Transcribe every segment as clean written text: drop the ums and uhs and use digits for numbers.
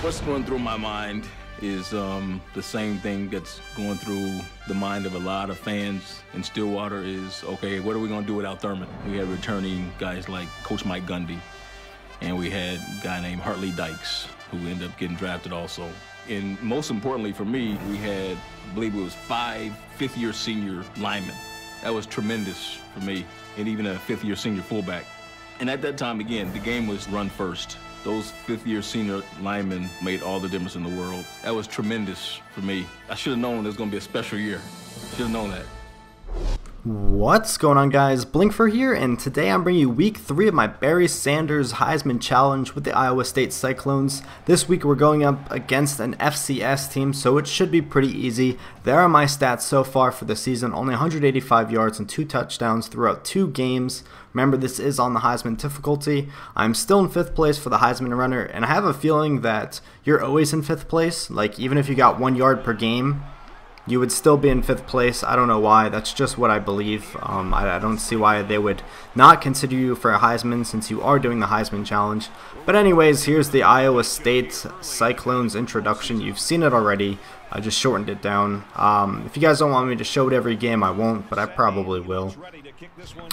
What's going through my mind is the same thing that's going through the mind of a lot of fans in Stillwater is, okay, what are we going to do without Thurman? We had returning guys like Coach Mike Gundy, and we had a guy named Hartley Dykes, who ended up getting drafted also. And most importantly for me, we had, I believe it was 5 fifth-year senior linemen. That was tremendous for me, and even a fifth-year senior fullback. And at that time, again, the game was run first. Those fifth-year senior linemen made all the difference in the world. That was tremendous for me. I should have known it was going to be a special year. Should have known that. What's going on, guys? blinkFRO here, and today I'm bringing you week 3 of my Barry Sanders Heisman Challenge with the Iowa State Cyclones. This week we're going up against an FCS team, so it should be pretty easy. There are my stats so far for the season: only 185 yards and 2 touchdowns throughout 2 games. Remember, this is on the Heisman difficulty. I'm still in 5th place for the Heisman runner, and I have a feeling that you're always in 5th place. Like, even if you got 1 yard per game, you would still be in 5th place. I don't know why. That's just what I believe. I don't see why they would not consider you for a Heisman since you are doing the Heisman Challenge. But anyways, here's the Iowa State Cyclones introduction. You've seen it already. I just shortened it down. If you guys don't want me to show it every game, I won't, but I probably will.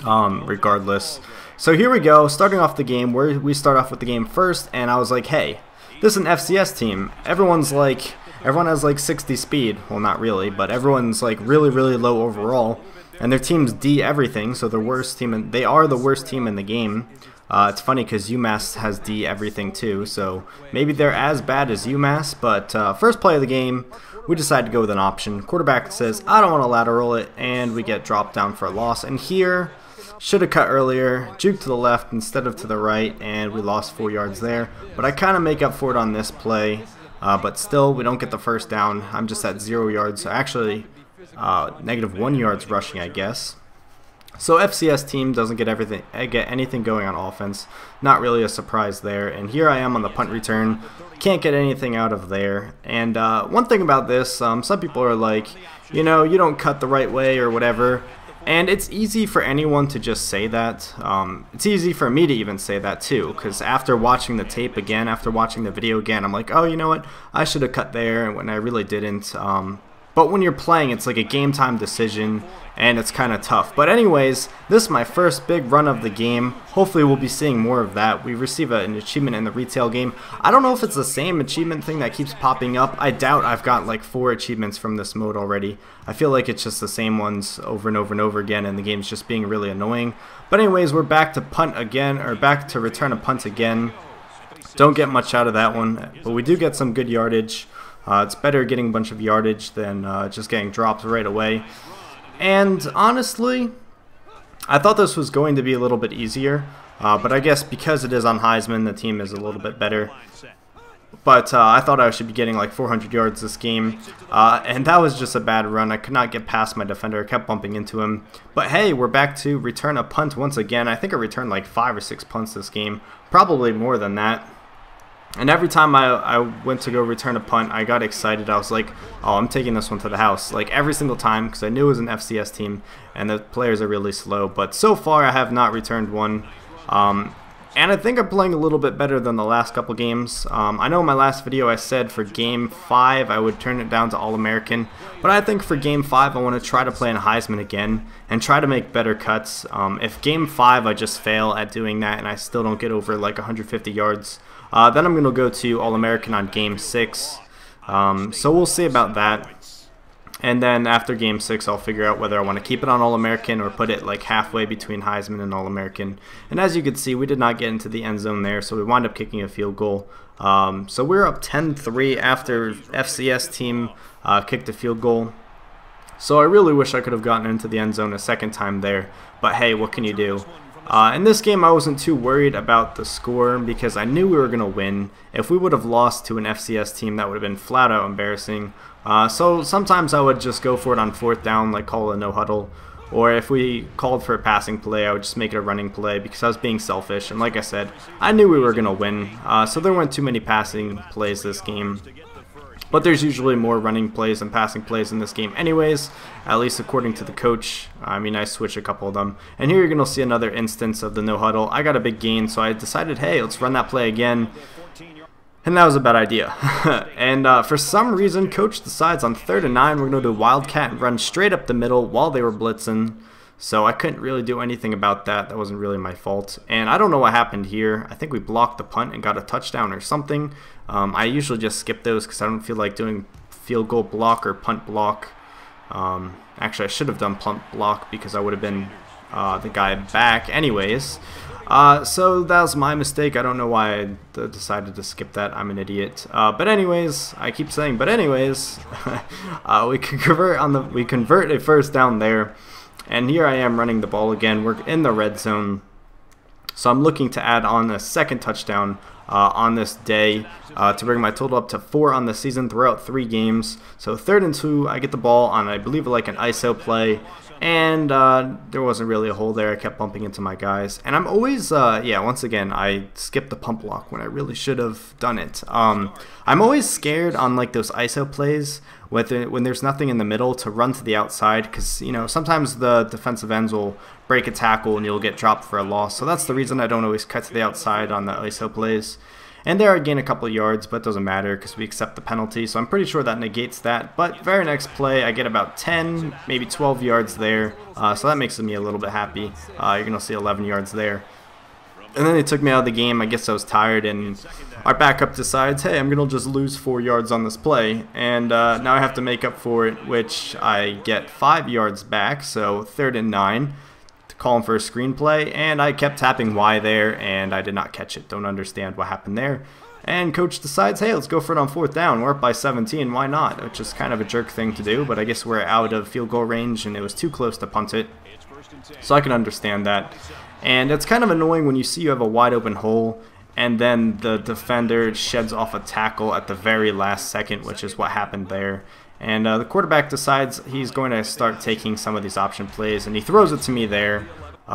Regardless. So here we go. Starting off the game, we start off with the game first, and I was like, hey, this is an FCS team. Everyone has like 60 speed. Well, not really, but everyone's like really low overall, and their team's D everything, so the worst team, and they are the worst team in the game. It's funny because UMass has D everything too, so maybe they're as bad as UMass. But first play of the game, we decide to go with an option. Quarterback says, I don't want to lateral it, and we get dropped down for a loss. And here, should have cut earlier, juke to the left instead of to the right, and we lost 4 yards there. But I kind of make up for it on this play. But still, we don't get the first down. I'm just at 0 yards. So actually, -1 yards rushing, I guess. So FCS team doesn't get anything going on offense. Not really a surprise there. And here I am on the punt return. Can't get anything out of there. And one thing about this, some people are like, you know, you don't cut the right way or whatever. And it's easy for anyone to just say that. It's easy for me to even say that too, because after watching the tape again, after watching the video again, I'm like, oh, you know what? I should have cut there, when I really didn't. But when you're playing, it's like a game time decision, and it's kind of tough. But anyways, this is my first big run of the game. Hopefully we'll be seeing more of that. We receive an achievement in the retail game. I don't know if it's the same achievement thing that keeps popping up. I doubt I've got like 4 achievements from this mode already. I feel like it's just the same ones over and over and over again, and the game's just being really annoying. But anyways, we're back to punt again, or back to return a punt again. Don't get much out of that one, but we do get some good yardage. It's better getting a bunch of yardage than just getting dropped right away. And honestly, I thought this was going to be a little bit easier, but I guess because it is on Heisman, the team is a little bit better. But I thought I should be getting like 400 yards this game, and that was just a bad run. I could not get past my defender. I kept bumping into him. But hey, we're back to return a punt once again. I think I returned like 5 or 6 punts this game, probably more than that. And every time I went to go return a punt, I got excited. I was like, oh, I'm taking this one to the house. Like every single time, because I knew it was an FCS team, and the players are really slow. But so far, I have not returned one. And I think I'm playing a little bit better than the last couple games. I know in my last video I said for Game 5 I would turn it down to All-American. But I think for Game 5 I want to try to play in Heisman again and try to make better cuts. If Game 5 I just fail at doing that and I still don't get over like 150 yards, then I'm going to go to All-American on Game 6. So we'll see about that. And then after Game 6, I'll figure out whether I want to keep it on All-American or put it like halfway between Heisman and All-American. And as you can see, we did not get into the end zone there, so we wound up kicking a field goal. So we're up 10-3 after FCS team kicked a field goal. So I really wish I could have gotten into the end zone a second time there. But hey, what can you do? In this game, I wasn't too worried about the score because I knew we were going to win. If we would have lost to an FCS team, that would have been flat out embarrassing. So sometimes I would just go for it on 4th down, like call a no huddle. Or if we called for a passing play, I would just make it a running play because I was being selfish. And like I said, I knew we were going to win. So there weren't too many passing plays this game. But there's usually more running plays and passing plays in this game anyways, at least according to the coach. I mean, I switched a couple of them. And here you're going to see another instance of the no huddle. I got a big gain, so I decided, hey, let's run that play again. And that was a bad idea. And for some reason, coach decides on 3rd and 9, we're going to do wildcat and run straight up the middle while they were blitzing. So I couldn't really do anything about that. That wasn't really my fault. And I don't know what happened here. I think we blocked the punt and got a touchdown or something. I usually just skip those because I don't feel like doing field goal block or punt block. Actually, I should have done punt block because I would have been the guy back anyways. So that was my mistake. I don't know why I decided to skip that. I'm an idiot. But anyways, I keep saying but anyways, we convert a first down there. And here I am running the ball again. We're in the red zone. So I'm looking to add on a second touchdown on this day to bring my total up to 4 on the season throughout 3 games. So 3rd and 2, I get the ball on, I believe, like an ISO play. And there wasn't really a hole there. I kept bumping into my guys. And I'm always, once again, I skipped the pump block when I really should have done it. I'm always scared on like those ISO plays when there's nothing in the middle to run to the outside. Because, you know, sometimes the defensive ends will break a tackle and you'll get dropped for a loss. So that's the reason I don't always cut to the outside on the ISO plays. And there I gain a couple of yards, but it doesn't matter because we accept the penalty. So I'm pretty sure that negates that. But very next play, I get about 10, maybe 12 yards there. So that makes me a little bit happy. You're going to see 11 yards there. And then they took me out of the game. I guess I was tired, and our backup decides, hey, I'm going to just lose 4 yards on this play. And now I have to make up for it, which I get 5 yards back, so 3rd and 9. Calling for a screenplay, and I kept tapping Y there, and I did not catch it. Don't understand what happened there. And coach decides, hey, let's go for it on 4th down. We're up by 17. Why not? Which is kind of a jerk thing to do, but I guess we're out of field goal range, and it was too close to punt it. So I can understand that. And it's kind of annoying when you see you have a wide open hole, and then the defender sheds off a tackle at the very last second, which is what happened there. And the quarterback decides he's going to start taking some of these option plays, and he throws it to me there,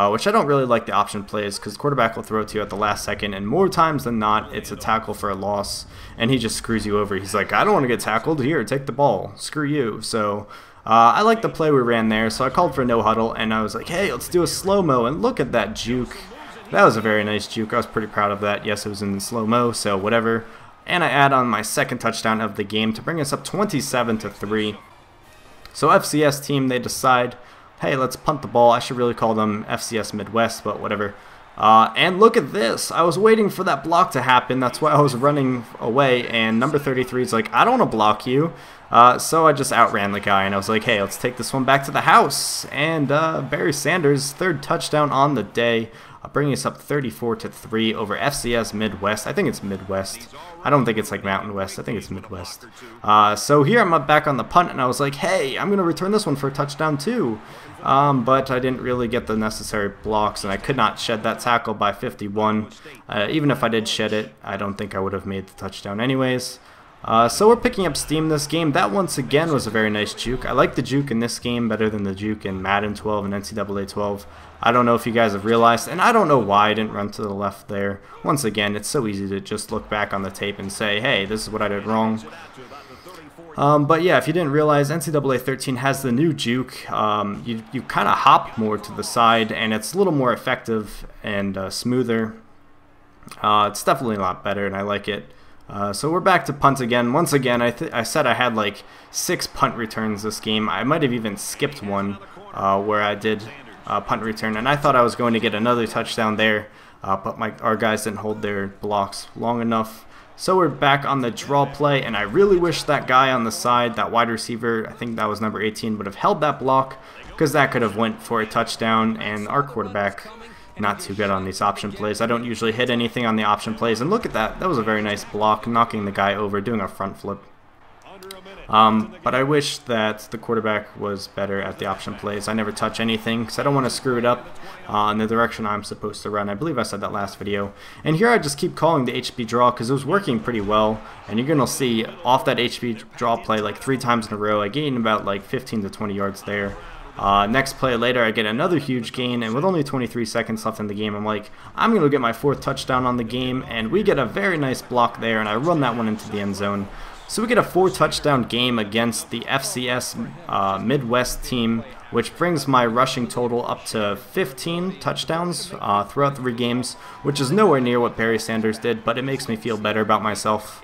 which I don't really like the option plays because the quarterback will throw it to you at the last second, and more times than not, it's a tackle for a loss, and he just screws you over. He's like, I don't want to get tackled. Here, take the ball. Screw you. So I like the play we ran there, so I called for no huddle, and I was like, hey, let's do a slow-mo, and look at that juke. That was a very nice juke. I was pretty proud of that. Yes, it was in slow-mo, so whatever. And I add on my second touchdown of the game to bring us up 27-3. So FCS team, they decide, hey, let's punt the ball. I should really call them FCS Midwest, but whatever. And look at this. I was waiting for that block to happen. That's why I was running away. And number 33 is like, I don't want to block you. So I just outran the guy, and I was like, hey, let's take this one back to the house. And Barry Sanders, 3rd touchdown on the day, bringing us up 34-3 over FCS Midwest. I think it's Midwest. I don't think it's like Mountain West. I think it's Midwest. So here I'm back on the punt, and I was like, hey, I'm going to return this one for a touchdown too. But I didn't really get the necessary blocks, and I could not shed that tackle by 51. Even if I did shed it, I don't think I would have made the touchdown anyways. So we're picking up steam this game. That once again was a very nice juke. I like the juke in this game better than the juke in Madden 12 and NCAA 12. I don't know if you guys have realized, and I don't know why I didn't run to the left there. Once again, it's so easy to just look back on the tape and say, hey, this is what I did wrong. But yeah, if you didn't realize, NCAA 13 has the new juke. You kind of hop more to the side, and it's a little more effective and smoother. It's definitely a lot better, and I like it. So we're back to punt again. Once again, I said I had like 6 punt returns this game. I might have even skipped one where I did punt return, and I thought I was going to get another touchdown there, but our guys didn't hold their blocks long enough. So we're back on the draw play, and I really wish that guy on the side, that wide receiver, I think that was number 18, would have held that block, because that could have went for a touchdown, and our quarterback not too good on these option plays. I don't usually hit anything on the option plays, and look at that. That was a very nice block, knocking the guy over, doing a front flip. But I wish that the quarterback was better at the option plays. I never touch anything because I don't want to screw it up in the direction I'm supposed to run. I believe I said that last video. And here I just keep calling the HB draw because it was working pretty well. And you're going to see off that HB draw play like 3 times in a row, I gained about like 15 to 20 yards there. Next play later, I get another huge gain, and with only 23 seconds left in the game, I'm like, I'm going to get my 4th touchdown on the game, and we get a very nice block there, and I run that one into the end zone. So we get a 4 touchdown game against the FCS Midwest team which brings my rushing total up to 15 touchdowns throughout 3 games, which is nowhere near what Barry Sanders did, but it makes me feel better about myself.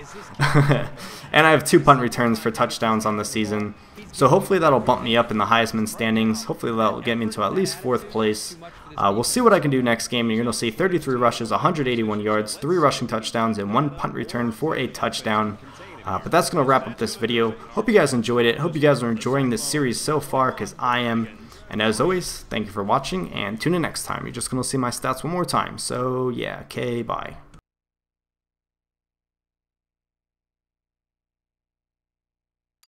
And I have 2 punt returns for touchdowns on the season, so hopefully that'll bump me up in the Heisman standings. Hopefully that'll get me into at least 4th place. We'll see what I can do next game. You're going to see 33 rushes, 181 yards, 3 rushing touchdowns, and 1 punt return for a touchdown. But that's going to wrap up this video. Hope you guys enjoyed it. Hope you guys are enjoying this series so far, because I am. And as always, thank you for watching, and tune in next time. You're just going to see my stats one more time. So yeah, okay, bye.